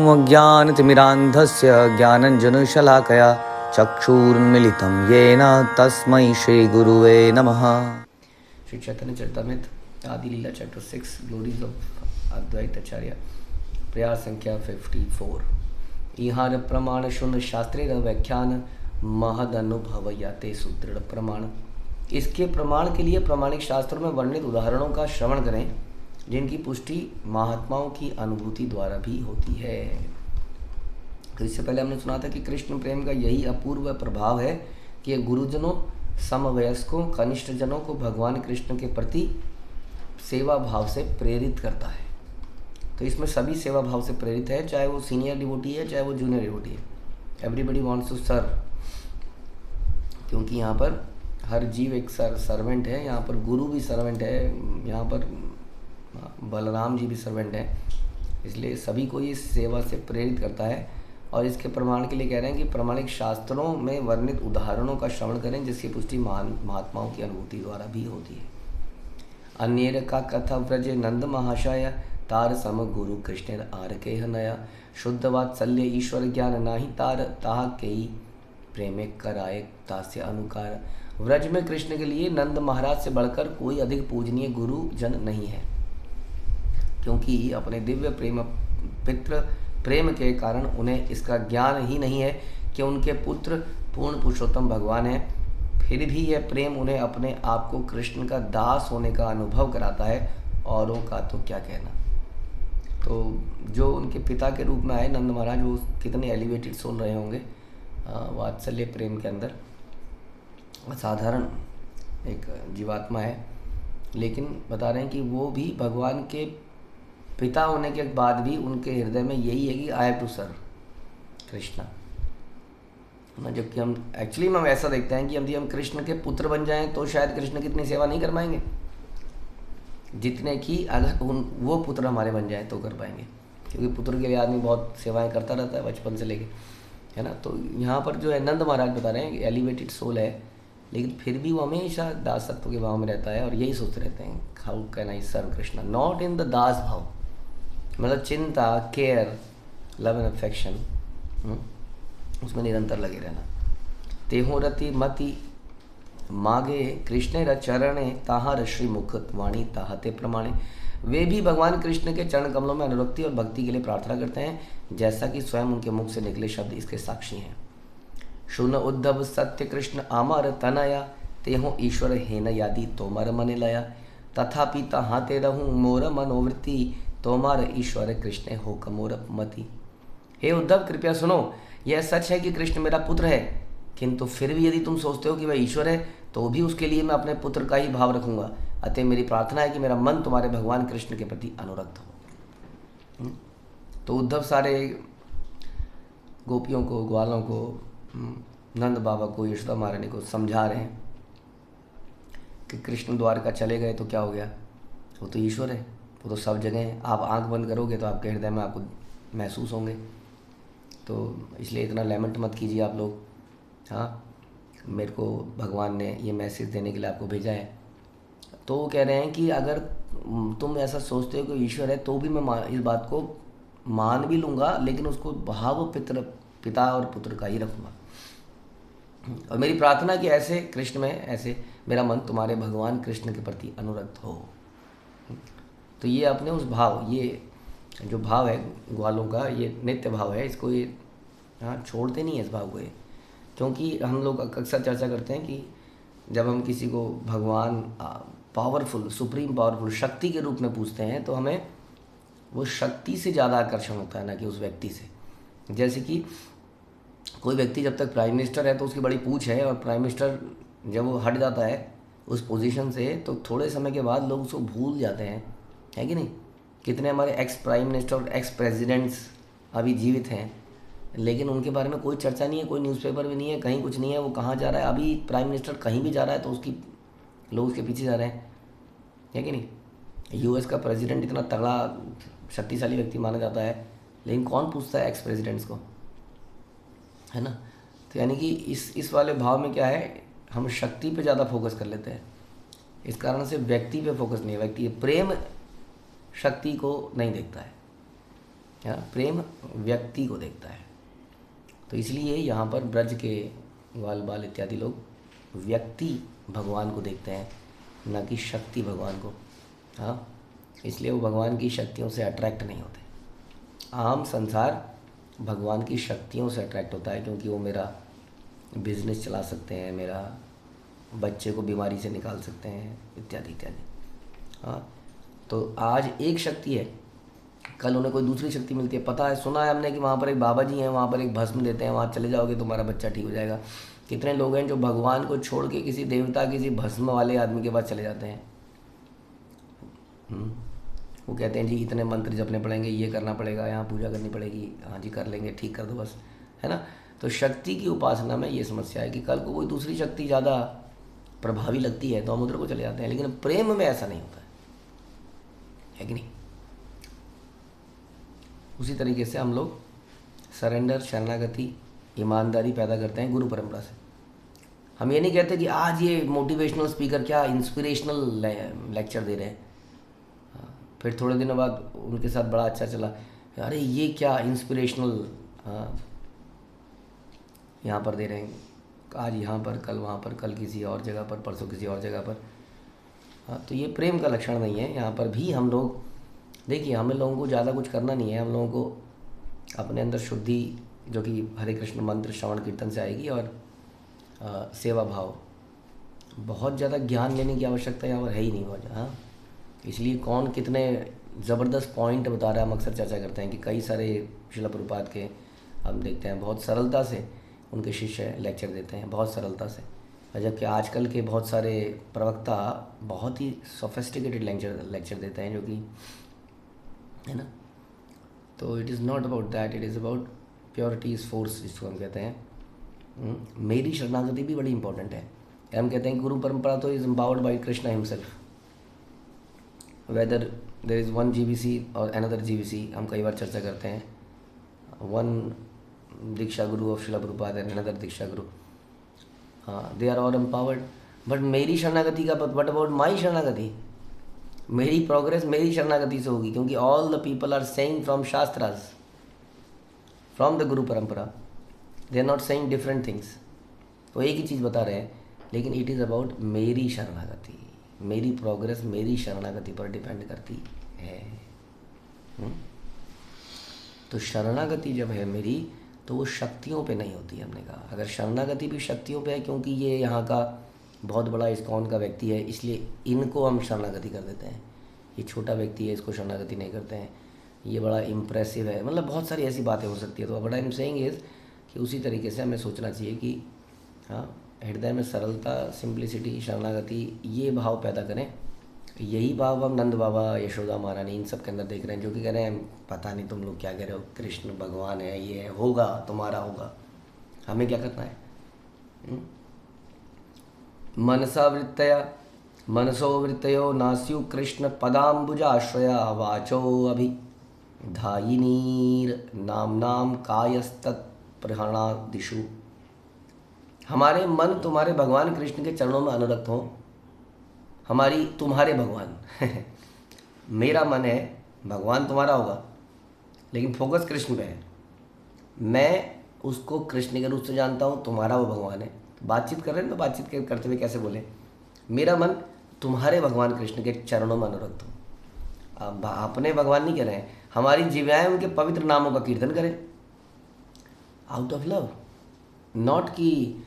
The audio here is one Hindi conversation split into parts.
अज्ञानतिमिरान्धस्य ज्ञानञ्जनशलाकया चक्षुरुन्मीलितं येन तस्मै श्रीगुरुवे नमः। श्री चैतन्य चरितामृत आदि लीला चैप्टर 6 ग्लोरीज ऑफ अद्वैत आचार्य प्रयास संख्या 54। इहार प्रमाण शून्य शास्त्रेर व्याख्यान महद अनुभव याते सुदृढ़ प्रमाण। इसके प्रमाण के लिए प्रामाणिक शास्त्रों में वर्णित उदाहरणों का श्रवण करें जिनकी पुष्टि महात्माओं की अनुभूति द्वारा भी होती है। तो इससे पहले हमने सुना था कि कृष्ण प्रेम का यही अपूर्व प्रभाव है कि गुरुजनों, समवयस्कों, कनिष्ठ जनों को भगवान कृष्ण के प्रति सेवा भाव से प्रेरित करता है। तो इसमें सभी सेवा भाव से प्रेरित है, चाहे वो सीनियर डिवोटी है चाहे वो जूनियर डिवोटी है। एवरीबडी वांट्स टू सर्व, क्योंकि यहाँ पर हर जीव एक सर्वेंट है। यहाँ पर गुरु भी सर्वेंट है, यहाँ पर बलराम जी भी सर्वेंट हैं, इसलिए सभी को ये सेवा से प्रेरित करता है। और इसके प्रमाण के लिए कह रहे हैं कि प्रामाणिक शास्त्रों में वर्णित उदाहरणों का श्रवण करें जिसकी पुष्टि महात्माओं की अनुभूति द्वारा भी होती है। अन्येर का कथा व्रज नंद महाशय तार सम गुरु कृष्ण आर के नया शुद्ध वात्सल्य ईश्वर ज्ञान नाही तार ताह कई प्रेमे कराए तास्य अनुकार। व्रज में कृष्ण के लिए नंद महाराज से बढ़कर कोई अधिक पूजनीय गुरु जन नहीं है, क्योंकि अपने दिव्य पितृ प्रेम के कारण उन्हें इसका ज्ञान ही नहीं है कि उनके पुत्र पूर्ण पुरुषोत्तम भगवान हैं। फिर भी यह प्रेम उन्हें अपने आप को कृष्ण का दास होने का अनुभव कराता है, औरों का तो क्या कहना। तो जो उनके पिता के रूप में आए नंद महाराज, वो कितने एलिवेटेड सुन रहे होंगे वात्सल्य प्रेम के अंदर। साधारण एक जीवात्मा है, लेकिन बता रहे हैं कि वो भी भगवान के पिता होने के बाद भी उनके हृदय में यही है कि I have to serve Krishna. जबकि हम एक्चुअली में ऐसा देखते हैं कि यदि हम कृष्ण के पुत्र बन जाएं तो शायद कृष्ण की इतनी सेवा नहीं कर पाएंगे जितने कि अगर वो पुत्र हमारे बन जाए तो कर पाएंगे, क्योंकि पुत्र के लिए आदमी बहुत सेवाएं करता रहता है बचपन से लेके, है ना। तो यहाँ पर जो है नंद महाराज बता रहे हैं कि एलिवेटेड सोल है, लेकिन फिर भी वो हमेशा दासत्व के भाव में रहता है और यही सोचते रहते हैं how can I serve Krishna, not in the दास भाव, मतलब चिंता, केयर, लव एंड अफेक्शन, उसमें निरंतर लगे रहना। तेहो रति मति मागे कृष्ण चरणे ताहार श्री मुख वाणी ताहते प्रमाणे। वे भी भगवान कृष्ण के चरण कमलों में अनुरक्ति और भक्ति के लिए प्रार्थना करते हैं, जैसा कि स्वयं उनके मुख से निकले शब्द इसके साक्षी हैं। शुन उद्धव सत्य कृष्ण आमर तनया तेहो ईश्वर हेन यादि तोमर मन लया तथापि तहाते रहूं मोर मनोवृत्ति तोमार ईश्वर कृष्ण हो कमोर मति। हे उद्धव, कृपया सुनो, यह सच है कि कृष्ण मेरा पुत्र है, किंतु फिर भी यदि तुम सोचते हो कि वह ईश्वर है तो भी उसके लिए मैं अपने पुत्र का ही भाव रखूंगा। अतः मेरी प्रार्थना है कि मेरा मन तुम्हारे भगवान कृष्ण के प्रति अनुरक्त हो। तो उद्धव सारे गोपियों को, ग्वालों को, नंद बाबा को, यशोदा महारानी को समझा रहे हैं कि कृष्ण द्वारका चले गए तो क्या हो गया, वो तो ईश्वर है, वो तो सब जगह है। आप आंख बंद करोगे तो आपके हृदय में आपको महसूस होंगे, तो इसलिए इतना लेमेंट मत कीजिए आप लोग। हाँ, मेरे को भगवान ने ये मैसेज देने के लिए आपको भेजा है। तो वो कह रहे हैं कि अगर तुम ऐसा सोचते हो कि ईश्वर है तो भी मैं इस बात को मान भी लूँगा, लेकिन उसको भाव पिता और पुत्र का ही रखूँगा। और मेरी प्रार्थना कि ऐसे कृष्ण में ऐसे मेरा मन तुम्हारे भगवान कृष्ण के प्रति अनुरक्त हो। तो ये अपने उस भाव, ये जो भाव है ग्वालों का, ये नित्य भाव है, इसको ये छोड़ते नहीं है इस भाव को ये। क्योंकि हम लोग अक्सर चर्चा करते हैं कि जब हम किसी को भगवान पावरफुल, सुप्रीम पावरफुल शक्ति के रूप में पूछते हैं तो हमें वो शक्ति से ज़्यादा आकर्षण होता है, ना कि उस व्यक्ति से। जैसे कि कोई व्यक्ति जब तक प्राइम मिनिस्टर है तो उसकी बड़ी पूछ है, और प्राइम मिनिस्टर जब वो हट जाता है उस पोजीशन से तो थोड़े समय के बाद लोग उसको भूल जाते हैं, है कि नहीं। कितने हमारे एक्स प्राइम मिनिस्टर और एक्स प्रेसिडेंट्स अभी जीवित हैं, लेकिन उनके बारे में कोई चर्चा नहीं है, कोई न्यूज़पेपर भी नहीं है, कहीं कुछ नहीं है, वो कहाँ जा रहा है। अभी प्राइम मिनिस्टर कहीं भी जा रहा है तो उसकी लोग उसके पीछे जा रहे हैं, है कि नहीं। यूएस का प्रेसिडेंट इतना तगड़ा शक्तिशाली व्यक्ति माना जाता है, लेकिन कौन पूछता है एक्स प्रेसिडेंट्स को, है ना। तो यानी कि इस वाले भाव में क्या है, हम शक्ति पे ज़्यादा फोकस कर लेते हैं, इस कारण से व्यक्ति पे फोकस नहीं है। व्यक्ति प्रेम शक्ति को नहीं देखता है, हाँ, प्रेम व्यक्ति को देखता है। तो इसलिए यहाँ पर ब्रज के ग्वाल बाल इत्यादि लोग व्यक्ति भगवान को देखते हैं, न कि शक्ति भगवान को। हाँ, इसलिए वो भगवान की शक्तियों से अट्रैक्ट नहीं होते। आम संसार भगवान की शक्तियों से अट्रैक्ट होता है, क्योंकि वो मेरा बिजनेस चला सकते हैं, मेरा बच्चे को बीमारी से निकाल सकते हैं, इत्यादि इत्यादि। हाँ, तो आज एक शक्ति है, कल उन्हें कोई दूसरी शक्ति मिलती है। पता है, सुना है हमने कि वहाँ पर एक बाबा जी हैं, वहाँ पर एक भस्म देते हैं, वहाँ चले जाओगे तुम्हारा बच्चा ठीक हो जाएगा। कितने लोग हैं जो भगवान को छोड़ के किसी देवता, किसी भस्म वाले आदमी के पास चले जाते हैं। वो कहते हैं जी इतने मंत्र जपने पड़ेंगे, ये करना पड़ेगा, यहाँ पूजा करनी पड़ेगी, हाँ जी कर लेंगे, ठीक कर दो बस, है ना। तो शक्ति की उपासना में ये समस्या है कि कल को कोई दूसरी शक्ति ज़्यादा प्रभावी लगती है तो हम उधर को चले जाते हैं, लेकिन प्रेम में ऐसा नहीं होता है कि नहीं। उसी तरीके से हम लोग सरेंडर, शरणागति, ईमानदारी पैदा करते हैं गुरु परंपरा से। हम ये नहीं कहते कि आज ये मोटिवेशनल स्पीकर क्या इंस्पिरेशनल लेक्चर दे रहे हैं, फिर थोड़े दिनों बाद उनके साथ बड़ा अच्छा चला, अरे ये क्या इंस्पिरेशनल यहाँ पर दे रहे हैं, आज यहाँ पर, कल वहाँ पर, कल किसी और जगह पर, परसों किसी और जगह पर। हाँ, तो ये प्रेम का लक्षण नहीं है। यहाँ पर भी हम लोग देखिए, हमें लोगों को ज़्यादा कुछ करना नहीं है, हम लोगों को अपने अंदर शुद्धि जो कि हरे कृष्ण मंत्र श्रवण कीर्तन से आएगी, और सेवा भाव। बहुत ज़्यादा ज्ञान लेने की आवश्यकता यहाँ पर है ही नहीं बहुत। हाँ, इसलिए कौन कितने ज़बरदस्त पॉइंट बता रहा है, हम अक्सर चर्चा करते हैं कि कई सारे श्रील प्रभुपाद के हम देखते हैं बहुत सरलता से उनके शिष्य लेक्चर देते हैं, बहुत सरलता से। जबकि आजकल के बहुत सारे प्रवक्ता बहुत ही सोफिस्टिकेटेड लेक्चर देते हैं, जो कि है ना। तो it is not about that, it is about purity is force, जिसको हम कहते हैं। मेरी शरणागति भी बड़ी इंपॉर्टेंट है। हम कहते हैं कि गुरु परंपरा तो is empowered by Krishna himself, whether there is one GBC और अनदर GBC, हम कई बार चर्चा करते हैं। वन दीक्षा गुरु of Srila Prabhupada and another दीक्षा गुरु, हाँ, they are all empowered. But मेरी शरणागति का, व्हाट अबाउट माई शरणागति? मेरी प्रोग्रेस मेरी शरणागति से होगी, क्योंकि all the people are saying from shastras, from the guru parampara, they are not saying different things. वो एक ही चीज़ बता रहे हैं, लेकिन इट इज़ अबाउट मेरी शरणागति। मेरी प्रोग्रेस मेरी शरणागति पर डिपेंड करती है। तो शरणागति जब है मेरी, तो वो शक्तियों पे नहीं होती। हमने कहा अगर शरणागति भी शक्तियों पे है, क्योंकि ये यहाँ का बहुत बड़ा इस्कॉन का व्यक्ति है, इसलिए इनको हम शरणागति कर देते हैं। ये छोटा व्यक्ति है, इसको शरणागति नहीं करते हैं। ये बड़ा इम्प्रेसिव है, मतलब बहुत सारी ऐसी बातें हो सकती है। तो what I am saying is कि उसी तरीके से हमें सोचना चाहिए कि हाँ, हृदय में सरलता, सिंप्लिसिटी, शरणागति, ये भाव पैदा करें। यही भाव हम नंद बाबा, यशोदा महारानी, इन सब के अंदर देख रहे हैं, जो कि कह रहे हैं पता नहीं तुम लोग क्या कह रहे हो, कृष्ण भगवान है, ये होगा, तुम्हारा होगा, हमें क्या करना है। मनसा वृत्तया मनसो वृत्तयो नास्यु कृष्ण पदाम्बुजाश्रया वाचो अभि धायिनीर नाम कायस्तत् प्रहणादिषु। हमारे मन तुम्हारे भगवान कृष्ण के चरणों में अनुरक्त हो। हमारी तुम्हारे भगवान मेरा मन है, भगवान तुम्हारा होगा, लेकिन फोकस कृष्ण पे है। मैं उसको कृष्ण के रूप से जानता हूँ, तुम्हारा वो भगवान है। बातचीत कर रहे हैं तो बातचीत करते हुए कैसे बोले, मेरा मन तुम्हारे भगवान कृष्ण के चरणों में अनुरक्त हो। अब अपने भगवान नहीं कह रहे हैं, हमारी जीवाएं उनके पवित्र नामों का कीर्तन करें आउट ऑफ लव, नॉट कि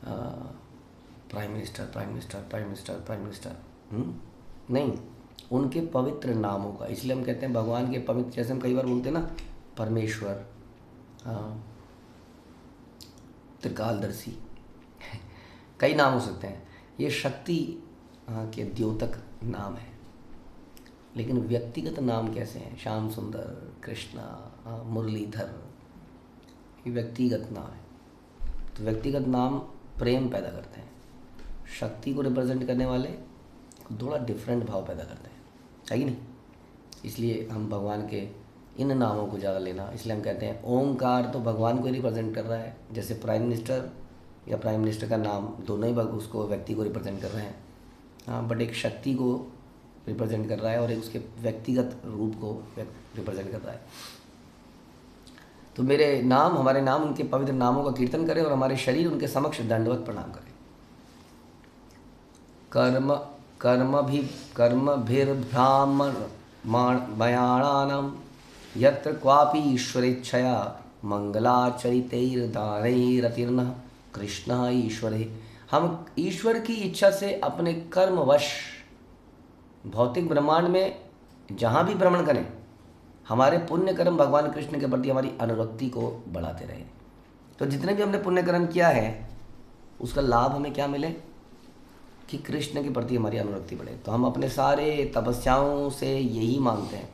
prime minister prime minister prime minister prime minister, नहीं, उनके पवित्र नामों का। इसलिए हम कहते हैं भगवान के पवित्र, जैसे हम कई बार बोलते हैं ना, परमेश्वर, त्रिकालदर्शी, कई नाम हो सकते हैं। ये शक्ति के द्योतक नाम है, लेकिन व्यक्तिगत नाम कैसे हैं? श्याम सुंदर, कृष्णा, मुरलीधर, ये व्यक्तिगत नाम है। तो व्यक्तिगत नाम प्रेम पैदा करते हैं। शक्ति को रिप्रेजेंट करने वाले थोड़ा डिफरेंट भाव पैदा करते हैं, है कि नहीं? इसलिए हम भगवान के इन नामों को ज़्यादा लेना, इसलिए हम कहते हैं ओंकार तो भगवान को ही रिप्रेजेंट कर रहा है, जैसे प्राइम मिनिस्टर या प्राइम मिनिस्टर का नाम दोनों ही उसको व्यक्ति को रिप्रेजेंट कर रहे हैं। हाँ, बट एक शक्ति को रिप्रेजेंट कर रहा है और एक उसके व्यक्तिगत रूप को रिप्रेजेंट कर रहा है। तो मेरे नाम, हमारे नाम, उनके पवित्र नामों का कीर्तन करें और हमारे शरीर उनके समक्ष दंडवत प्रणाम करें। कर्म कर्मभिर्ब्राह्मण मयाणानां यत्र क्वापि ईश्वरेच्छया मंगलाचरितैर्दानैरतिर्नः कृष्णः ईश्वरे। हम ईश्वर की इच्छा से अपने कर्मवश भौतिक ब्रह्मांड में जहाँ भी भ्रमण करें, हमारे पुण्य कर्म भगवान कृष्ण के प्रति हमारी अनुरक्ति को बढ़ाते रहें। तो जितने भी हमने पुण्य कर्म किया है उसका लाभ हमें क्या मिले कि कृष्ण के प्रति हमारी अनुरक्ति बढ़े। तो हम अपने सारे तपस्याओं से यही मांगते हैं।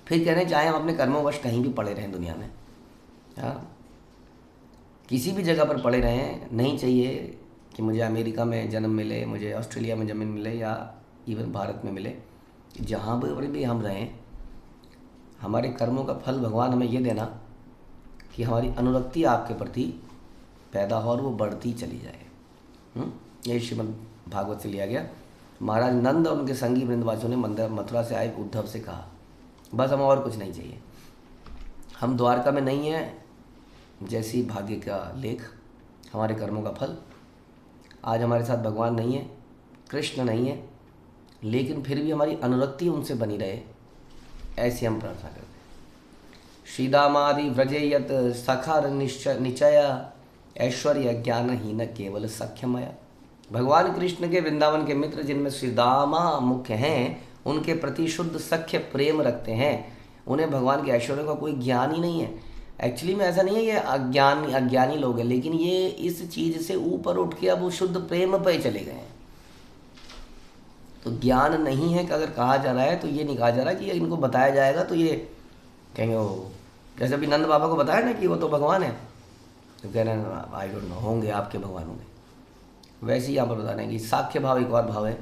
फिर कह रहे हैं चाहे हम अपने कर्मोवश कहीं भी पड़े रहें दुनिया में, हाँ, किसी भी जगह पर पड़े रहें, नहीं चाहिए कि मुझे अमेरिका में जन्म मिले, मुझे ऑस्ट्रेलिया में जन्म मिले या इवन भारत में मिले। जहाँ पर भी हम रहें, हमारे कर्मों का फल भगवान हमें ये देना कि हमारी अनुरक्ति आपके प्रति पैदा हो और वो बढ़ती चली जाए। यही श्रीमद् भागवत से लिया गया। महाराज नंद और उनके संगी वृंदवासियों ने मथुरा से आए उद्धव से कहा, बस हमें और कुछ नहीं चाहिए, हम द्वारका में नहीं हैं, जैसी भाग्य का लेख, हमारे कर्मों का फल। आज हमारे साथ भगवान नहीं है, कृष्ण नहीं है, लेकिन फिर भी हमारी अनुरक्ति उनसे बनी रहे, ऐसी हम प्रार्थना करते हैं। श्रीदामादि व्रजेयत सखार निचय ऐश्वर्य ज्ञानहीन केवल सख्यमया। भगवान कृष्ण के वृंदावन के मित्र जिनमें श्रीदामा मुख्य हैं, उनके प्रति शुद्ध सख्य प्रेम रखते हैं। उन्हें भगवान के ऐश्वर्य का कोई ज्ञान ही नहीं है। एक्चुअली में ऐसा नहीं है, ये अज्ञानी लोग हैं, लेकिन ये इस चीज़ से ऊपर उठ के अब वो शुद्ध प्रेम पे चले गए हैं। तो ज्ञान नहीं है कि अगर कहा जा रहा है तो ये नहीं कहा जा रहा कि इनको बताया जाएगा तो ये कहेंगे वो, जैसे अभी नंद बाबा को बताया ना कि वो तो भगवान है, तो कह रहे हैं आई डोंट नो, होंगे आपके भगवान होंगे। वैसे ही यहाँ पर बता रहे हैं कि साख्य भाव एक और भाव है।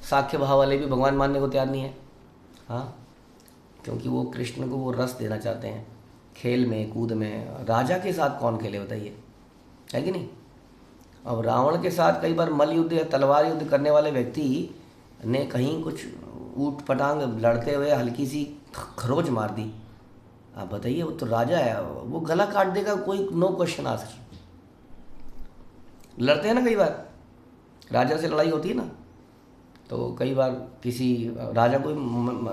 साख्य भाव वाले भी भगवान मानने को तैयार नहीं है, हाँ, क्योंकि वो कृष्ण को वो रस देना चाहते हैं खेल में कूद में। राजा के साथ कौन खेले बताइए, है कि नहीं। अब रावण के साथ कई बार मल युद्ध या तलवार युद्ध करने वाले व्यक्ति ने कहीं कुछ ऊट पटांग लड़ते हुए हल्की सी खरोच मार दी, आप बताइए, वो तो राजा है, वो गला काट देगा, कोई नो क्वेश्चन आंसर। लड़ते हैं ना, कई बार राजा से लड़ाई होती है ना, तो कई बार किसी राजा को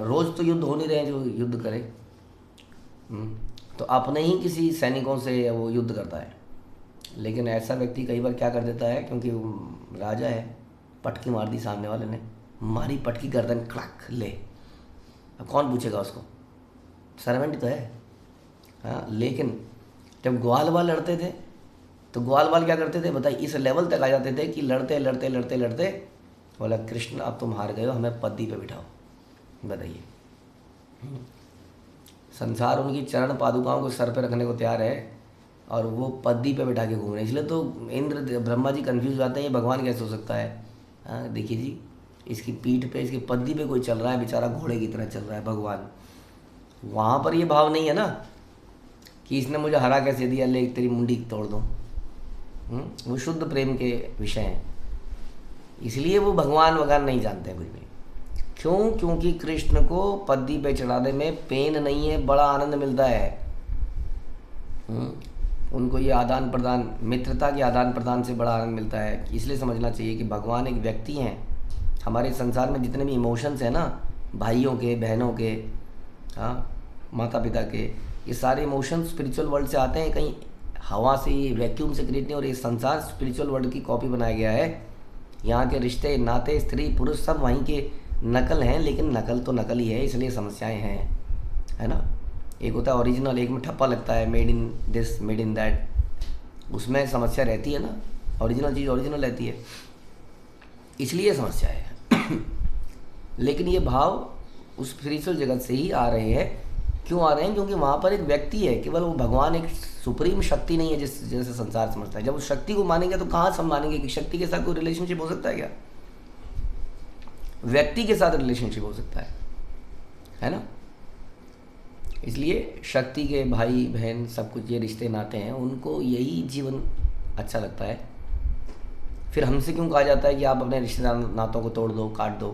रोज़ तो युद्ध हो नहीं रहे हैं जो युद्ध करे, तो अपने ही किसी सैनिकों से वो युद्ध करता है। लेकिन ऐसा व्यक्ति कई बार क्या कर देता है, क्योंकि राजा है, पटकी मार दी सामने वाले ने, मारी पटकी, गर्दन क्लक ले, अब कौन पूछेगा उसको, सर्वेंट तो है, हाँ। लेकिन जब ग्वाल वाल लड़ते थे तो ग्वाल वाल क्या करते थे बताइए, इस लेवल तक आ जाते थे कि लड़ते लड़ते लड़ते लड़ते बोला कृष्ण अब तुम हार गए हो, हमें पद्दी पे बिठाओ। बताइए, संसार उनकी चरण पादुकाओं को सर पे रखने को तैयार है और वो पद्दी पे बिठा के घूम रहे हैं। इसलिए तो इंद्र ब्रह्मा जी कंफ्यूज जाते हैं, ये भगवान कैसे हो सकता है। हाँ देखिए जी, इसकी पीठ पे, इसकी पद्दी पे कोई चल रहा है, बेचारा घोड़े की तरह चल रहा है भगवान। वहाँ पर ये भाव नहीं है ना कि इसने मुझे हरा कैसे दिया, ले तेरी मुंडी तोड़ दूँ। वो शुद्ध प्रेम के विषय हैं, इसलिए वो भगवान वगैरह नहीं जानते हैं कुछ भी। क्यों? क्योंकि कृष्ण को पद्दी पे चढ़ाने में पेन नहीं है, बड़ा आनंद मिलता है। उनको ये आदान प्रदान, मित्रता के आदान प्रदान से बड़ा आनंद मिलता है। इसलिए समझना चाहिए कि भगवान एक व्यक्ति हैं। हमारे संसार में जितने भी इमोशंस हैं ना, भाइयों के, बहनों के, हाँ, माता पिता के, ये सारे इमोशंस स्पिरिचुअल वर्ल्ड से आते हैं, कहीं हवा से, वैक्यूम से क्रिएट नहीं। और ये संसार स्पिरिचुअल वर्ल्ड की कॉपी बनाया गया है। यहाँ के रिश्ते नाते, स्त्री पुरुष सब वहीं के नकल हैं, लेकिन नकल तो नकल ही है, इसलिए समस्याएं हैं, है ना। एक होता है ओरिजिनल, एक में ठप्पा लगता है, made in this made in that, उसमें समस्या रहती है ना। ओरिजिनल चीज़ ओरिजिनल रहती है, इसलिए समस्या है। लेकिन ये भाव उस स्पिरिचुअल जगत से ही आ रहे हैं। क्यों आ रहे हैं? क्योंकि वहाँ पर एक व्यक्ति है, केवल वो भगवान एक सुप्रीम शक्ति नहीं है जिस जैसे संसार समझता है। जब उस शक्ति को मानेंगे तो कहाँ सब मानेंगे कि शक्ति के साथ कोई रिलेशनशिप हो सकता है क्या? व्यक्ति के साथ रिलेशनशिप हो सकता है ना। इसलिए शक्ति के भाई बहन सब कुछ ये रिश्ते नाते हैं, उनको यही जीवन अच्छा लगता है। फिर हमसे क्यों कहा जाता है कि आप अपने रिश्तेदार नातों को तोड़ दो, काट दो?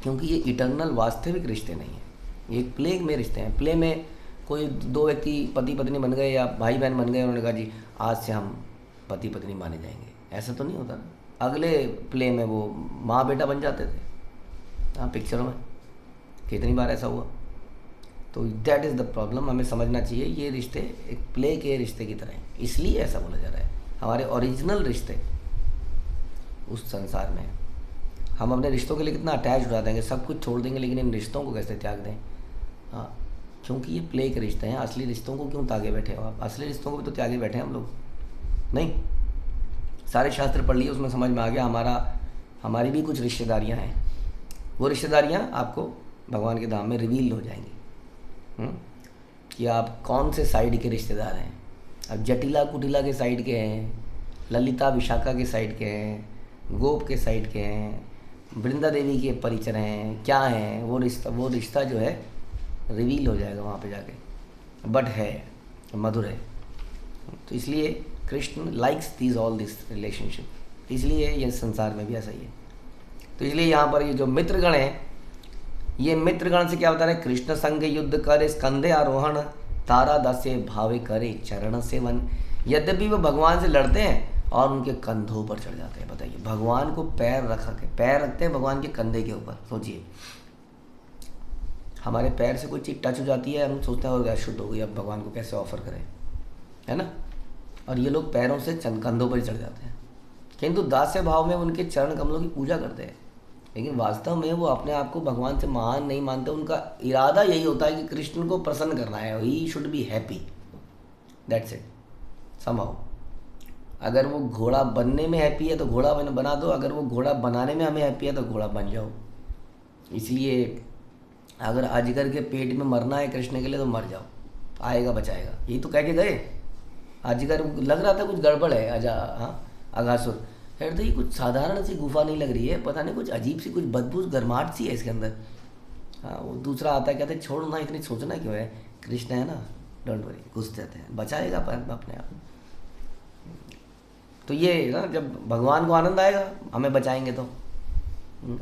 क्योंकि ये इटर्नल वास्तविक रिश्ते नहीं है, ये प्ले में रिश्ते हैं। प्ले में कोई दो व्यक्ति पति पत्नी बन गए या भाई बहन बन गए, उन्होंने कहा जी आज से हम पति पत्नी माने जाएंगे, ऐसा तो नहीं होता ना। अगले प्ले में वो माँ बेटा बन जाते थे। हाँ, पिक्चरों में कितनी बार ऐसा हुआ। तो दैट इज़ द प्रॉब्लम। हमें समझना चाहिए ये रिश्ते एक प्ले के रिश्ते की तरह हैं, इसलिए ऐसा बोला जा रहा है। हमारे ओरिजिनल रिश्ते उस संसार में, हम अपने रिश्तों के लिए कितना अटैच हो जाते हैं कि सब कुछ छोड़ देंगे, लेकिन इन रिश्तों को कैसे त्याग दें। हाँ, क्योंकि ये प्ले के रिश्ते हैं। असली रिश्तों को क्यों त्यागे बैठे हो आप? असली रिश्तों को भी तो त्यागे बैठे हैं हम लोग, नहीं? सारे शास्त्र पढ़ लिए, उसमें समझ में आ गया हमारी भी कुछ रिश्तेदारियाँ हैं। वो रिश्तेदारियाँ आपको भगवान के धाम में रिवील हो जाएंगी कि आप कौन से साइड के रिश्तेदार हैं। अब जटिला कुटिला के साइड के हैं, ललिता विशाखा के साइड के हैं, गोप के साइड के हैं, वृंदा देवी के परिचर हैं, क्या हैं, वो रिश्ता जो है रिवील हो जाएगा वहाँ पे जाके। बट है मधुर है। तो इसलिए Krishna likes these all this relationship, इसलिए ये संसार में भी ऐसा ही है। तो इसलिए यहाँ पर ये जो मित्रगण हैं, ये मित्रगण से क्या बता रहे हैं? कृष्ण संग युद्ध करे स्कंधे आरोहण, तारा दासे भावे करे चरण सेवन। यद्यपि वो भगवान से लड़ते हैं और उनके कंधों पर चढ़ जाते हैं। बताइए, भगवान को पैर रखते हैं भगवान के कंधे के ऊपर। सोचिए, हमारे पैर से कोई चीज़ टच हो जाती है, हम सोचते हैं और अशुद्ध हो गई, अब भगवान को कैसे ऑफर करें, है ना? और ये लोग पैरों से कंधों पर चढ़ जाते हैं, किंतु दास्य भाव में उनके चरण कमलों की पूजा करते हैं। लेकिन वास्तव में वो अपने आप को भगवान से महान नहीं मानते। उनका इरादा यही होता है कि कृष्ण को प्रसन्न करना है, he should be happy, that's it somehow. अगर वो घोड़ा बनने में हैप्पी है तो घोड़ा बना दो, अगर वो घोड़ा बनाने में हमें हैप्पी है तो घोड़ा बन जाओ। इसलिए अगर अजगर के पेट में मरना है कृष्ण के लिए तो मर जाओ, आएगा बचाएगा, यही तो कह के गए। अजगर लग रहा था कुछ गड़बड़ है, अघासुर, हृदय कुछ साधारण सी गुफा नहीं लग रही है, पता नहीं कुछ अजीब सी, कुछ बदबू गर्माहट सी है इसके अंदर। हाँ, वो दूसरा आता है, कहते हैं छोड़ो ना, इतनी सोचना क्यों है, कृष्ण है ना, डोंट वरी, घुस जाते हैं, बचाएगा अपने आप। तो ये ना, जब भगवान को आनंद आएगा हमें बचाएंगे तो,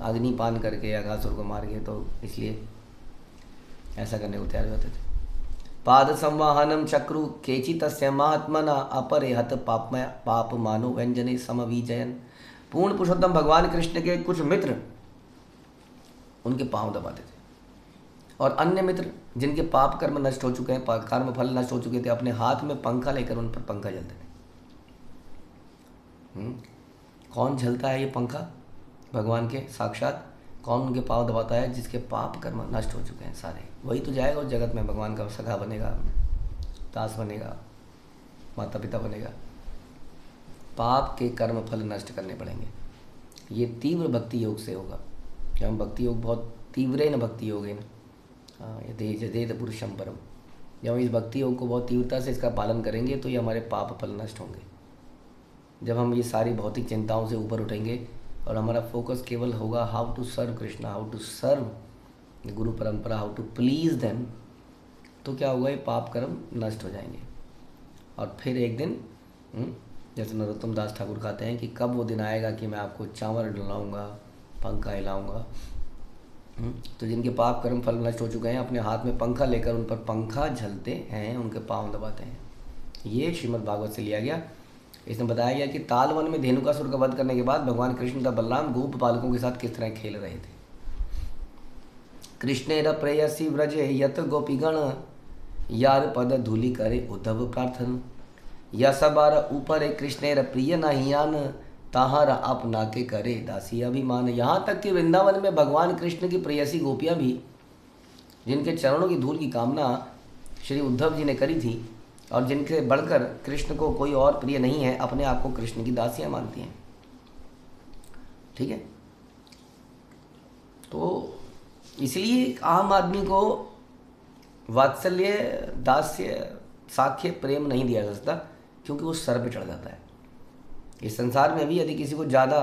अग्निपान करके अघासुर को मार के, तो इसलिए ऐसा करने को तैयार होते थे। पाद संवाहनम चक्रु केचि तस्य महात्मना अपरे हत पाप मानो व्यंजने समविजयन। पूर्ण पुरुषोत्तम भगवान कृष्ण के कुछ मित्र उनके पांव दबाते थे, और अन्य मित्र जिनके पाप कर्म नष्ट हो चुके हैं, कर्म फल नष्ट हो चुके थे, अपने हाथ में पंखा लेकर उन पर पंखा झलते थे। कौन झलता है ये पंखा? भगवान के साक्षात। कौन उनके पाँव दबाता है? जिसके पाप कर्म नष्ट हो चुके हैं सारे, वही तो जाएगा उस जगत में, भगवान का सखा बनेगा, दास बनेगा, माता पिता बनेगा। पाप के कर्म फल नष्ट करने पड़ेंगे। ये तीव्र भक्ति योग से होगा। जब हम भक्ति योग बहुत तीव्र न भक्ति योग है ना, यदि जदेत पुरुषम परम, जब हम इस भक्ति योग को बहुत तीव्रता से इसका पालन करेंगे तो ये हमारे पाप फल नष्ट होंगे। जब हम ये सारी भौतिक चिंताओं से ऊपर उठेंगे और हमारा फोकस केवल होगा how to serve Krishna, how to serve guru parampara, how to please them, तो क्या होगा? ये पाप कर्म नष्ट हो जाएंगे। और फिर एक दिन जैसे नरोत्तम दास ठाकुर कहते हैं कि कब वो दिन आएगा कि मैं आपको चावल डलाऊँगा, पंखा हिलाऊँगा। तो जिनके पाप कर्म फल नष्ट हो चुके हैं, अपने हाथ में पंखा लेकर उन पर पंखा झलते हैं, उनके पाँव दबाते हैं। ये श्रीमद् भागवत से लिया गया। इसमें बताया गया कि तालवन में धेनुकासुर का वध करने के बाद भगवान कृष्ण तथा बलराम गोप बालकों के साथ किस तरह खेल रहे थे। कृष्णेर प्रेयसी व्रज यत गोपीगण, यार पद धूलि करे उद्धव प्रार्थन। यशबार ऊपर कृष्णेर प्रिय नहियान, ताहार अपना के करे दासी अभिमान। यहाँ तक कि वृंदावन में भगवान कृष्ण की प्रेयसी गोपियाँ भी, जिनके चरणों की धूल की कामना श्री उद्धव जी ने करी थी और जिनके बढ़कर कृष्ण को कोई और प्रिय नहीं है, अपने आप को कृष्ण की दासियाँ मानती हैं। ठीक है, तो इसलिए आम आदमी को वात्सल्य, दास्य, साख्य, प्रेम नहीं दिया जा सकता, क्योंकि वो सर पे चढ़ जाता है। इस संसार में भी यदि किसी को ज़्यादा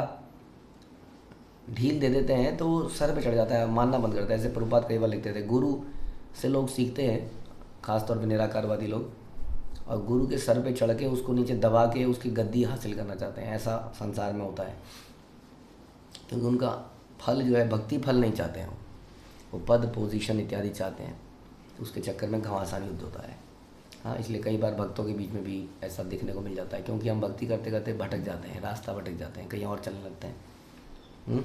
ढील दे देते हैं तो वो सर पे चढ़ जाता है, मानना बंद करता है। ऐसे प्रभुपाद कई बार लिखते थे, गुरु से लोग सीखते हैं, खासतौर पे निराकारवादी लोग, और गुरु के सर पे चढ़ के उसको नीचे दबा के उसकी गद्दी हासिल करना चाहते हैं। ऐसा संसार में होता है, क्योंकि उनका फल जो है भक्ति फल नहीं चाहते हैं, वो पद पोजीशन इत्यादि चाहते हैं। तो उसके चक्कर में घमासान युद्ध होता है। हाँ, इसलिए कई बार भक्तों के बीच में भी ऐसा देखने को मिल जाता है, क्योंकि हम भक्ति करते करते भटक जाते हैं, रास्ता भटक जाते हैं, कहीं और चलने लगते हैं।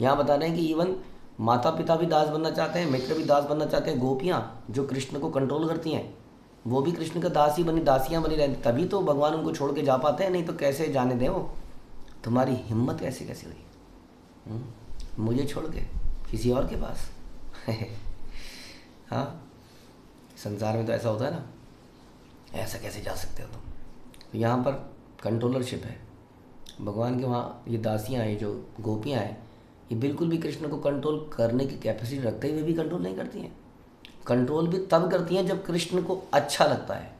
यहाँ बता रहे हैं कि इवन माता पिता भी दास बनना चाहते हैं, मित्र भी दास बनना चाहते हैं। गोपियाँ जो कृष्ण को कंट्रोल करती हैं वो भी कृष्ण का दास ही बनी, दासियाँ बनी रहती, तभी तो भगवान उनको छोड़ के जा पाते हैं, नहीं तो कैसे जाने दें वो। तुम्हारी हिम्मत कैसे कैसे हुई मुझे छोड़ के किसी और के पास। हाँ, संसार में तो ऐसा होता है ना, ऐसा कैसे जा सकते हो तुम। तो यहाँ पर कंट्रोलरशिप है भगवान के। वहाँ ये दासियाँ हैं, जो गोपियाँ हैं, ये बिल्कुल भी कृष्ण को कंट्रोल करने की कैपेसिटी रखते हुए भी कंट्रोल नहीं करती हैं। कंट्रोल भी तब करती हैं जब कृष्ण को अच्छा लगता है।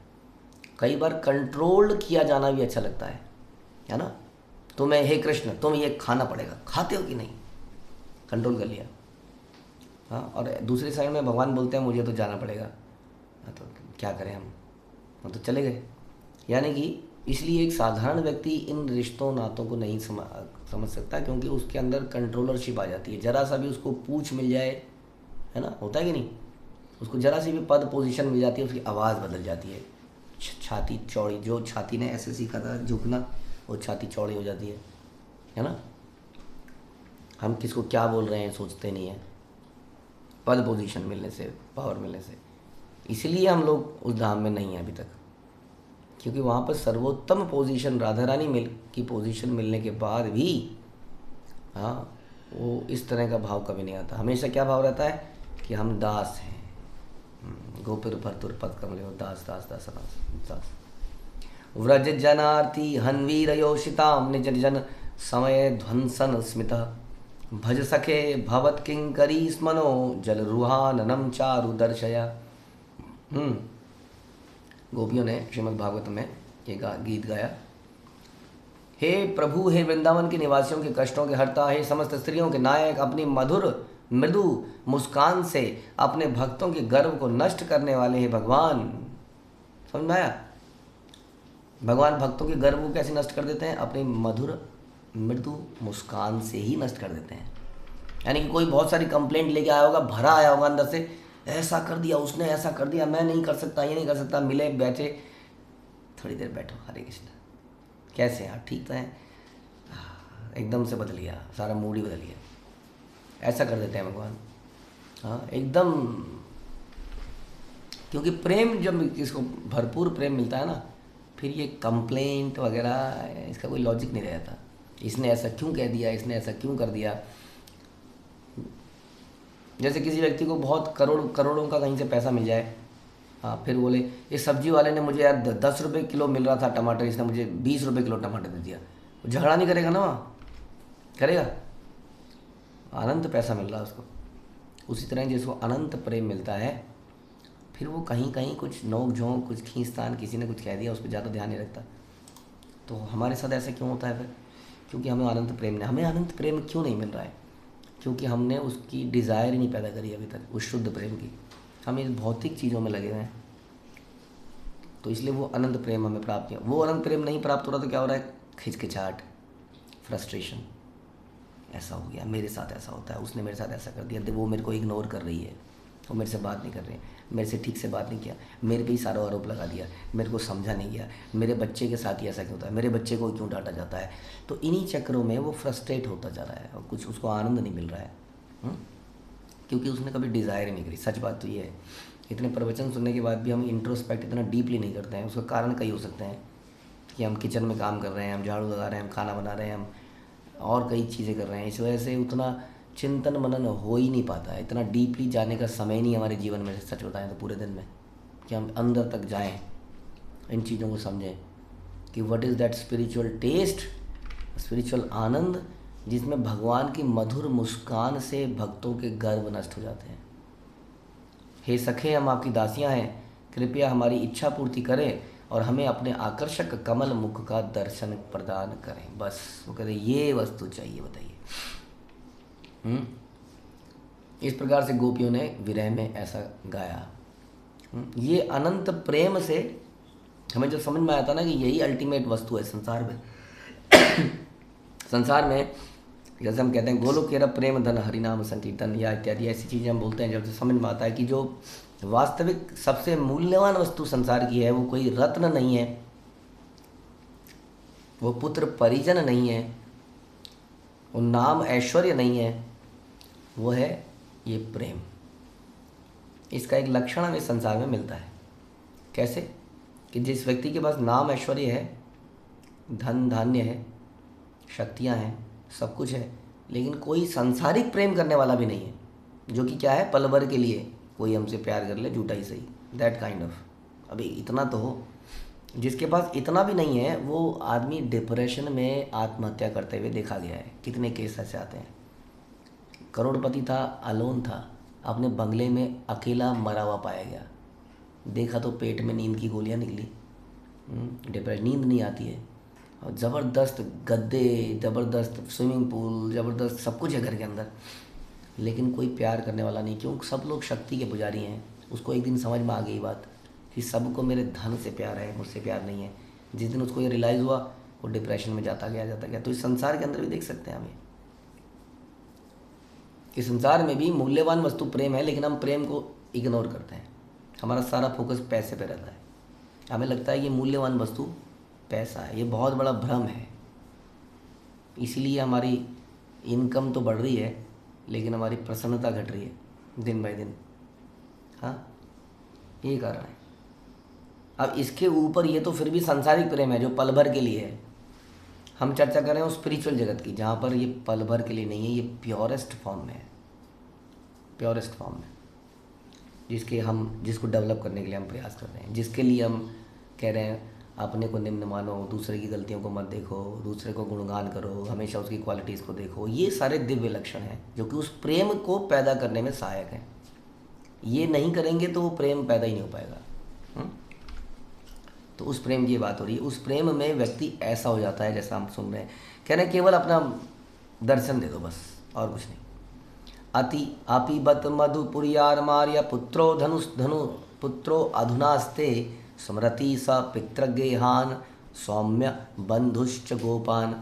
कई बार कंट्रोल किया जाना भी अच्छा लगता है ना। तुम्हें हे कृष्ण तुम ये खाना पड़ेगा, खाते हो कि नहीं, कंट्रोल कर लिया। हाँ, और दूसरी साइड में भगवान बोलते हैं मुझे तो जाना पड़ेगा, तो क्या करें हम तो चले गए। यानी कि इसलिए एक साधारण व्यक्ति इन रिश्तों नातों को नहीं समझ सकता, क्योंकि उसके अंदर कंट्रोलरशिप आ जाती है। जरा सा भी उसको पूछ मिल जाए, है ना, होता है कि नहीं, उसको जरा सी भी पद पोजीशन मिल जाती है, उसकी आवाज़ बदल जाती है, छाती चौड़ी। जो छाती ने ऐसे सीखा था झुकना, वो छाती चौड़ी हो जाती है ना। हम किसको क्या बोल रहे हैं सोचते नहीं हैं, पद पोजीशन मिलने से, पावर मिलने से। इसलिए हम लोग उस धाम में नहीं हैं अभी तक, क्योंकि वहाँ पर सर्वोत्तम पोजीशन राधा रानी की पोजीशन मिलने के बाद भी हाँ, वो इस तरह का भाव कभी नहीं आता। हमेशा क्या भाव रहता है कि हम दास हैं, गोपिर भर्तुर पद कमले, दास दास दास दास दास। व्रज जनार्ति हन्वीर योषिताम निज जन समय ध्वंसन स्मिता, भज सखे भवत किंकरी स्मनो जल रुहाननम चारु दर्शया। गोपियों ने श्रीमद् भागवत में ये गीत गाया। हे प्रभु, हे वृंदावन के निवासियों के कष्टों के हरता, हे समस्त स्त्रियों के नायक, अपनी मधुर मृदु मुस्कान से अपने भक्तों के गर्व को नष्ट करने वाले हे भगवान। समझ में आया? भगवान भक्तों के गर्व को कैसे नष्ट कर देते हैं? अपनी मधुर मृदु मुस्कान से ही नष्ट कर देते हैं। यानी कि कोई बहुत सारी कंप्लेंट लेके आया होगा, भरा आया होगा अंदर से, ऐसा कर दिया उसने, ऐसा कर दिया, मैं नहीं कर सकता, ये नहीं कर सकता। मिले, बैठे, थोड़ी देर बैठो, हरे कृष्ण, कैसे यार, ठीक तो है, एकदम से बदल गया, सारा मूड ही बदल गया। ऐसा कर देते हैं भगवान। हाँ, एकदम, क्योंकि प्रेम जब इसको भरपूर प्रेम मिलता है ना, फिर ये कंप्लेंट वगैरह इसका कोई लॉजिक नहीं रहता। इसने ऐसा क्यों कह दिया, इसने ऐसा क्यों कर दिया। जैसे किसी व्यक्ति को बहुत करोड़ों का कहीं से पैसा मिल जाए, हाँ, फिर बोले ये सब्जी वाले ने मुझे यार 10 रुपये किलो मिल रहा था टमाटर, इसने मुझे 20 रुपये किलो टमाटर दे दिया। झगड़ा नहीं करेगा ना, वहाँ करेगा, अनंत पैसा मिल रहा है उसको। उसी तरह जिसको अनंत प्रेम मिलता है, फिर वो कहीं कहीं कुछ नोक झोंक, कुछ खींचतान, किसी ने कुछ कह दिया, उस पर ज़्यादा ध्यान नहीं रखता। तो हमारे साथ ऐसा क्यों होता है फिर? क्योंकि हमें अनंत प्रेम नहीं, हमें अनंत प्रेम क्यों नहीं मिल रहा है? क्योंकि हमने उसकी डिज़ायर ही नहीं पैदा करी अभी तक, उस शुद्ध प्रेम की। हम इस भौतिक चीज़ों में लगे हुए हैं, तो इसलिए वो अनंत प्रेम हमें प्राप्त नहीं। वो अनंत प्रेम नहीं प्राप्त हो रहा तो क्या हो रहा है? खिचखिचाहट, फ्रस्ट्रेशन, ऐसा हो गया, मेरे साथ ऐसा होता है, उसने मेरे साथ ऐसा कर दिया, वो मेरे को इग्नोर कर रही है, वो मेरे से बात नहीं कर रही है, मेरे से ठीक से बात नहीं किया, मेरे पे ही सारा आरोप लगा दिया, मेरे को समझा नहीं गया, मेरे बच्चे के साथ ही ऐसा क्यों होता है, मेरे बच्चे को क्यों डांटा जाता है। तो इन्हीं चक्रों में वो फ्रस्ट्रेट होता जा रहा है और कुछ उसको आनंद नहीं मिल रहा है, क्योंकि उसने कभी डिज़ायर ही नहीं करी। सच बात तो ये है, इतने प्रवचन सुनने के बाद भी हम इंट्रोस्पेक्ट इतना डीपली नहीं करते हैं। उसका कारण कई हो सकते हैं कि हम किचन में काम कर रहे हैं, हम झाड़ू लगा रहे हैं, हम खाना बना रहे हैं, हम और कई चीज़ें कर रहे हैं, इस वजह से उतना चिंतन मनन हो ही नहीं पाता है, इतना डीपली जाने का समय नहीं हमारे जीवन में, सच बताएं तो पूरे दिन में, कि हम अंदर तक जाएं, इन चीज़ों को समझें कि what is that spiritual taste, spiritual आनंद, जिसमें भगवान की मधुर मुस्कान से भक्तों के गर्व नष्ट हो जाते हैं। हे सखे, हम आपकी दासियां हैं, कृपया हमारी इच्छा पूर्ति करें और हमें अपने आकर्षक कमल मुख का दर्शन प्रदान करें। बस वो कहते ये वस्तु चाहिए, बताइए। इस प्रकार से गोपियों ने विरह में ऐसा गाया। ये अनंत प्रेम से हमें जब समझ में आया था ना कि यही अल्टीमेट वस्तु है संसार में। संसार में जैसे हम कहते हैं गोलोक केरा प्रेम धन हरिनाम संकीर्तन या इत्यादि ऐसी चीज़ें हम बोलते हैं, जब समझ में आता है कि जो वास्तविक सबसे मूल्यवान वस्तु संसार की है वो कोई रत्न नहीं है, वो पुत्र परिजन नहीं है, वो नाम ऐश्वर्य नहीं है, वो है ये प्रेम। इसका एक लक्षण हमें संसार में मिलता है। कैसे? कि जिस व्यक्ति के पास नाम ऐश्वर्य है, धन धान्य है, शक्तियाँ हैं, सब कुछ है, लेकिन कोई सांसारिक प्रेम करने वाला भी नहीं है, जो कि क्या है, पल भर के लिए कोई हमसे प्यार कर ले, झूठा ही सही, दैट काइंड ऑफ। अभी इतना तो हो। जिसके पास इतना भी नहीं है वो आदमी डिप्रेशन में आत्महत्या करते हुए देखा गया है। कितने केस ऐसे आते हैं। करोड़पति था, अलोन था, अपने बंगले में अकेला मरा हुआ पाया गया, देखा तो पेट में नींद की गोलियां निकली। डिप्रेशन, नींद नहीं आती है, और ज़बरदस्त गद्दे, ज़बरदस्त स्विमिंग पूल, ज़बरदस्त सब कुछ है घर के अंदर, लेकिन कोई प्यार करने वाला नहीं। क्यों? सब लोग शक्ति के पुजारी हैं। उसको एक दिन समझ में आ गई बात कि सबको मेरे धन से प्यार है, मुझसे प्यार नहीं है। जिस दिन उसको ये रियलाइज़ हुआ, वो डिप्रेशन में जाता गया। तो इस संसार के अंदर भी देख सकते हैं हमें कि संसार में भी मूल्यवान वस्तु प्रेम है, लेकिन हम प्रेम को इग्नोर करते हैं। हमारा सारा फोकस पैसे पे रहता है। हमें लगता है ये मूल्यवान वस्तु पैसा है। ये बहुत बड़ा भ्रम है। इसीलिए हमारी इनकम तो बढ़ रही है, लेकिन हमारी प्रसन्नता घट रही है दिन बाय दिन। हाँ, ये कारण है। अब इसके ऊपर ये तो फिर भी सांसारिक प्रेम है जो पल भर के लिए है। हम चर्चा कर रहे हैं उस स्पिरिचुअल जगत की, जहाँ पर ये पल भर के लिए नहीं है, ये प्योरेस्ट फॉर्म में है, प्योरेस्ट फॉर्म में, जिसको डेवलप करने के लिए हम प्रयास कर रहे हैं, जिसके लिए हम कह रहे हैं अपने को निम्न मानो, दूसरे की गलतियों को मत देखो, दूसरे को गुणगान करो, हमेशा उसकी क्वालिटीज़ को देखो। ये सारे दिव्य लक्षण हैं जो कि उस प्रेम को पैदा करने में सहायक हैं। ये नहीं करेंगे तो वो प्रेम पैदा ही नहीं हो पाएगा। तो उस प्रेम की बात हो रही है। उस प्रेम में व्यक्ति ऐसा हो जाता है, जैसा हम सुन रहे हैं, कह रहे हैं केवल अपना दर्शन दे दो बस, और कुछ नहीं। अति अपीबत मधुपुरियार मार्य पुत्रो धनु पुत्रो अधुनास्ते स्मृति स पितृगेहान सौम्य बंधुश्च गोपान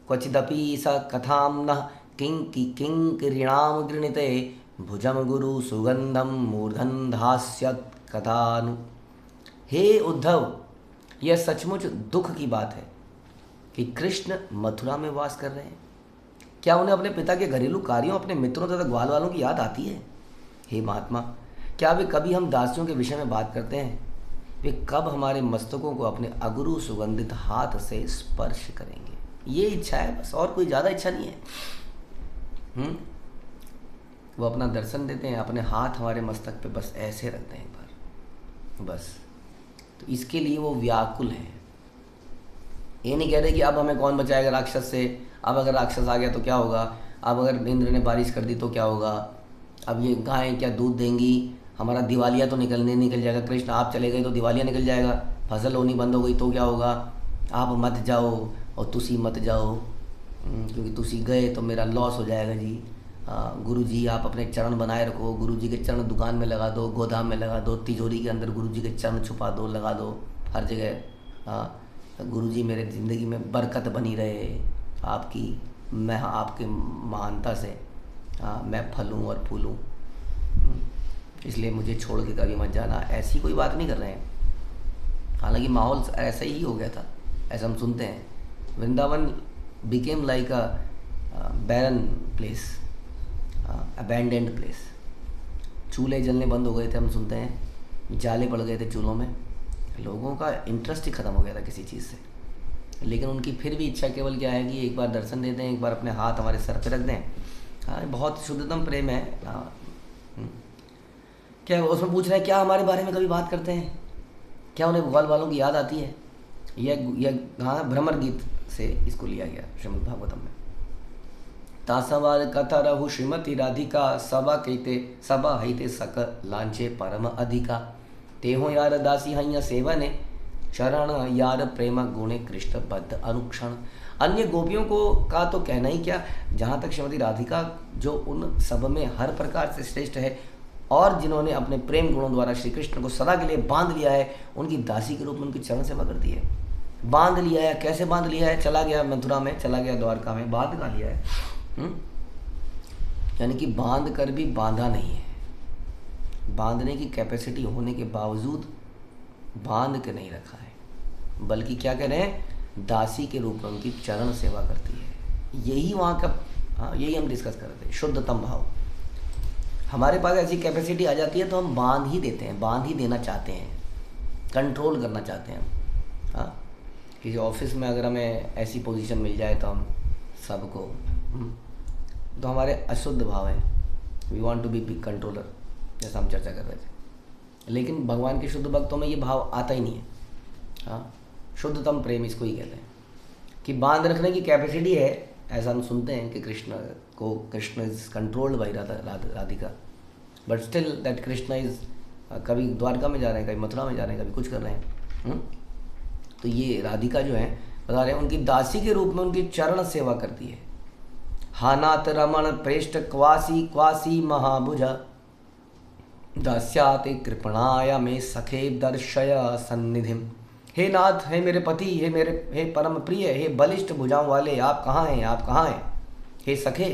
क्वचिदपि स कथाम न किंकिरीणाम गृणीते भुजम गुरु सुगंधम मूर्धन धास्यत कथानु। हे उद्धव, यह सचमुच दुख की बात है कि कृष्ण मथुरा में वास कर रहे हैं। क्या उन्हें अपने पिता के घरेलू कार्यों, अपने मित्रों तथा ग्वाल वालों की याद आती है? हे महात्मा, क्या वे कभी हम दासियों के विषय में बात करते हैं? वे कब हमारे मस्तकों को अपने अगुरु सुगंधित हाथ से स्पर्श करेंगे? ये इच्छा है बस, और कोई ज़्यादा इच्छा नहीं है। वो अपना दर्शन देते हैं, अपने हाथ हमारे मस्तक पे बस ऐसे रखते हैं एक बार, बस। तो इसके लिए वो व्याकुल है। ये नहीं कह रहे कि अब हमें कौन बचाएगा राक्षस से, अब अगर राक्षस आ गया तो क्या होगा, अब अगर इंद्र ने बारिश कर दी तो क्या होगा, अब ये गायें क्या दूध देंगी, हमारा दिवालिया तो निकल जाएगा, कृष्ण आप चले गए तो दिवालिया निकल जाएगा, फसल होनी बंद हो गई तो क्या होगा, आप मत जाओ और तुसी मत जाओ, क्योंकि तुसी गए तो मेरा लॉस हो जाएगा जी। गुरु जी आप अपने चरण बनाए रखो, गुरु जी के चरण दुकान में लगा दो, गोदाम में लगा दो, तिजोरी के अंदर गुरु जी के चरण छुपा दो, लगा दो हर जगह। गुरु जी मेरे ज़िंदगी में बरकत बनी रहे आपकी, मैं आपके महानता से मैं फलूँ और फूलूँ, इसलिए मुझे छोड़ के कभी मत जाना। ऐसी कोई बात नहीं कर रहे हैं। हालांकि माहौल ऐसा ही हो गया था, ऐसा हम सुनते हैं। Vrindavan became like a barren place, abandoned place. चूल्हे जलने बंद हो गए थे, हम सुनते हैं, जाले पड़ गए थे चूल्हों में, लोगों का इंटरेस्ट ही ख़त्म हो गया था किसी चीज़ से। लेकिन उनकी फिर भी इच्छा केवल क्या है कि एक बार दर्शन दे दें, एक बार अपने हाथ हमारे सर पे रख दें। बहुत शुद्धतम प्रेम है। क्या उसमें पूछ रहे हैं क्या हमारे बारे में कभी बात करते हैं, क्या उन्हें ग्वाल वालों की याद आती है? यह भ्रमर गीत से इसको लिया गया श्रीमद् भागवतम में। तासवाल कथा रहु श्रीमती राधिका सबा हईते सक लांचे परम अधिका तेहो यार दासी हईया सेवने शरण यार प्रेम गुणे कृष्ण बद्ध अनुक्षण। अन्य गोपियों को का तो कहना ही क्या, जहाँ तक श्रीमती राधिका जो उन सब में हर प्रकार से श्रेष्ठ है और जिन्होंने अपने प्रेम गुणों द्वारा श्री कृष्ण को सदा के लिए बांध लिया है, उनकी दासी के रूप में उनकी चरण सेवा करती है। बांध लिया है, कैसे बांध लिया है? चला गया मथुरा में, चला गया द्वारका में, बांध का लिया है। यानी कि बांध कर भी बांधा नहीं है, बांधने की कैपेसिटी होने के बावजूद बांध के नहीं रखा है, बल्कि क्या कह रहे हैं, दासी के रूप में उनकी चरण सेवा करती है। यही वहाँ का, हाँ यही हम डिस्कस कर रहे थे, शुद्धतम भाव। हमारे पास ऐसी कैपेसिटी आ जाती है तो हम बांध ही देते हैं, बांध ही देना चाहते हैं, कंट्रोल करना चाहते हैं। हाँ, किसी ऑफिस में अगर हमें ऐसी पोजीशन मिल जाए तो हम सबको, तो हमारे अशुद्ध भाव है, we want to be big controller, जैसा हम चर्चा कर रहे थे। लेकिन भगवान के शुद्ध भक्तों में ये भाव आता ही नहीं है। हाँ, शुद्धतम प्रेम इसको ही कहते हैं कि बांध रखने की कैपेसिटी है। ऐसा हम सुनते हैं कि Krishna is controlled by Radhika, but still that Krishna is, कभी द्वारका में जा रहे हैं, कभी मथुरा में जा रहे हैं, कभी कुछ कर रहे हैं। तो ये राधिका जो है बता रहे हैं, उनकी दासी के रूप में उनकी चरण सेवा करती है। हानात रमण प्रेष्ठ क्वासी क्वासी महाभुजा दास्याते कृपणाया में सखे दर्शय सन्निधिम। हे नाथ, हे मेरे पति, हे परम प्रिय, हे बलिष्ठ भुजाओं वाले, आप कहाँ हैं, आप कहाँ हैं? हे सखे,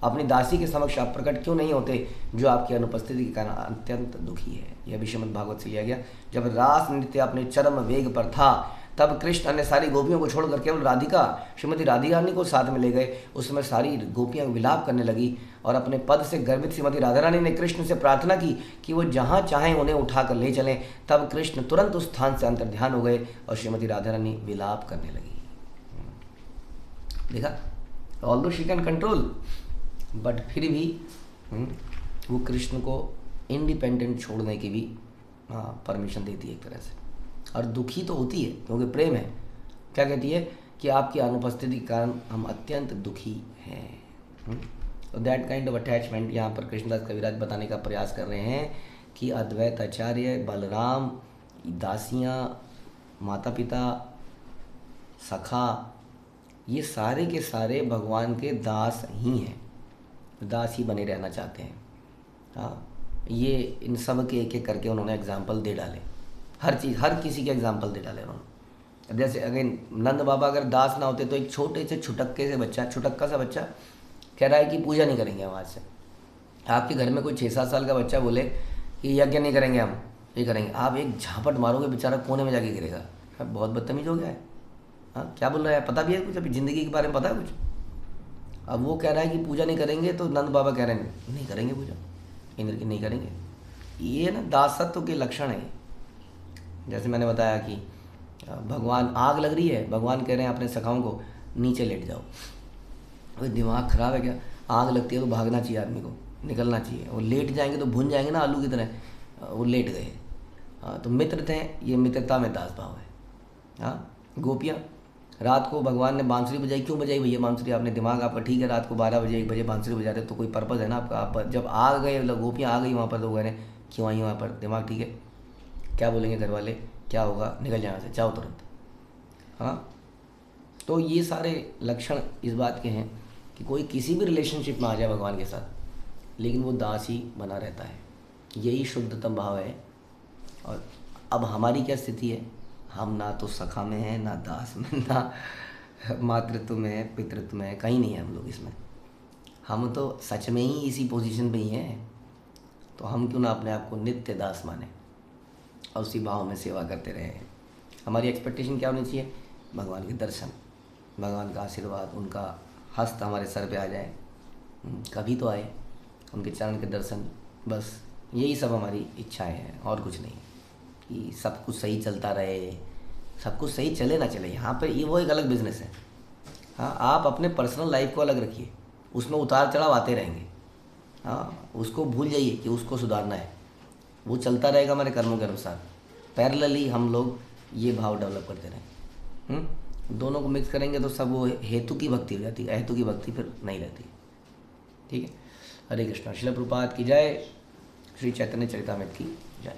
अपनी दासी के समक्ष आप प्रकट क्यों नहीं होते, जो आपकी अनुपस्थिति के कारण अत्यंत दुखी है। यह भी श्रीमद् भागवत से लिया गया। जब रास नृत्य अपने चरम वेग पर था, तब कृष्ण अन्य सारी गोपियों को छोड़कर केवल राधिका, श्रीमती राधिका रानी को साथ में ले गए। उस समय सारी गोपियां विलाप करने लगी और अपने पद से गर्वित श्रीमती राधा रानी ने कृष्ण से प्रार्थना की कि वो जहाँ चाहें उन्हें उठाकर ले चलें। तब कृष्ण तुरंत उस स्थान से अंतर्ध्यान हो गए और श्रीमती राधा रानी विलाप करने लगी। देखा, although she can control, but फिर भी वो कृष्ण को इंडिपेंडेंट छोड़ने की भी परमिशन देती है एक तरह से। और दुखी तो होती है क्योंकि प्रेम है। क्या कहती है कि आपकी अनुपस्थिति के कारण हम अत्यंत दुखी हैं। तो दैट काइंड ऑफ अटैचमेंट यहाँ पर कृष्णदास कविराज बताने का प्रयास कर रहे हैं कि अद्वैत आचार्य, बलराम, दासियाँ, माता पिता, सखा, ये सारे के सारे भगवान के दास ही हैं, दास ही बने रहना चाहते हैं। हाँ, ये इन सब के एक एक करके उन्होंने एग्जाम्पल दे डाले, हर चीज़, हर किसी के एग्जाम्पल दे डाले उन्होंने। जैसे अगेन नंद बाबा अगर दास ना होते तो एक छोटे से छुटक्का सा बच्चा कह रहा है कि पूजा नहीं करेंगे हम आज से। आपके घर में कोई 6-7 साल का बच्चा बोले कि यज्ञ नहीं करेंगे हम, ये करेंगे, आप एक झापट मारोगे, बेचारा कोने में जाके गिरेगा। बहुत बदतमीज हो गया है। हाँ, क्या बोल रहा है, पता भी है कुछ, अभी ज़िंदगी के बारे में पता है कुछ? अब वो कह रहा है कि पूजा नहीं करेंगे, तो नंद बाबा कह रहे हैं नहीं करेंगे पूजा, इंद्र की नहीं करेंगे। ये ना दासत्व के लक्षण है। जैसे मैंने बताया कि भगवान, आग लग रही है, भगवान कह रहे हैं अपने सखाओं को नीचे लेट जाओ। वो दिमाग खराब है क्या? आग लगती है तो भागना चाहिए आदमी को, निकलना चाहिए। वो लेट जाएंगे तो भुन जाएंगे ना आलू की तरह, वो लेट गए। हाँ, तो मित्र थे, ये मित्रता में दास भाव है। हाँ, गोपियाँ, रात को भगवान ने बांसुरी बजाई, क्यों बजाई भैया बांसुरी? आपने दिमाग आपका ठीक है, रात को 12 बजे 1 बजे बांसुरी बजा रहे तो कोई पर्पज़ है ना आपका? आप जब आ गए, मतलब गोपियाँ आ गई वहाँ पर, तो कह रहे हैं क्यों आई वहाँ पर, दिमाग ठीक है? क्या बोलेंगे घर वाले, क्या होगा, निकल जाना से, जाओ तुरंत। हाँ, तो ये सारे लक्षण इस बात के हैं कि कोई किसी भी रिलेशनशिप में आ जाए भगवान के साथ, लेकिन वो दास ही बना रहता है। यही शुद्धतम भाव है। और अब हमारी क्या स्थिति है? हम ना तो सखा में हैं, ना दास में, ना मातृत्व में है, पितृत्व में है, कहीं नहीं है हम लोग इसमें। हम तो सच में ही इसी पोजीशन पे ही हैं। तो हम क्यों ना अपने आप को नित्य दास माने और उसी भाव में सेवा करते रहे। हमारी एक्सपेक्टेशन क्या होनी चाहिए? भगवान के दर्शन, भगवान का आशीर्वाद, उनका हस्त हमारे सर पे आ जाए, कभी तो आए, उनके चरण के दर्शन, बस यही सब हमारी इच्छाएं हैं और कुछ नहीं। कि सब कुछ सही चलता रहे, सब कुछ सही चले ना चले, यहाँ पे ये वो एक अलग बिजनेस है। हाँ, आप अपने पर्सनल लाइफ को अलग रखिए, उसमें उतार चढ़ाव आते रहेंगे। हाँ, उसको भूल जाइए कि उसको सुधारना है, वो चलता रहेगा हमारे कर्मों के अनुसार। पैरेलली हम लोग ये भाव डेवलप करते रहें। दोनों को मिक्स करेंगे तो सब वो हेतु की भक्ति हो जाती है, अहेतु की भक्ति फिर नहीं रहती। ठीक है, हरे कृष्णा। श्रील प्रभुपाद की जय, श्री चैतन्य चरितामृत की जय,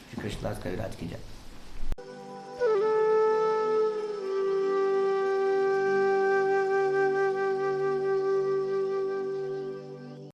श्री कृष्णदास कविराज की जय।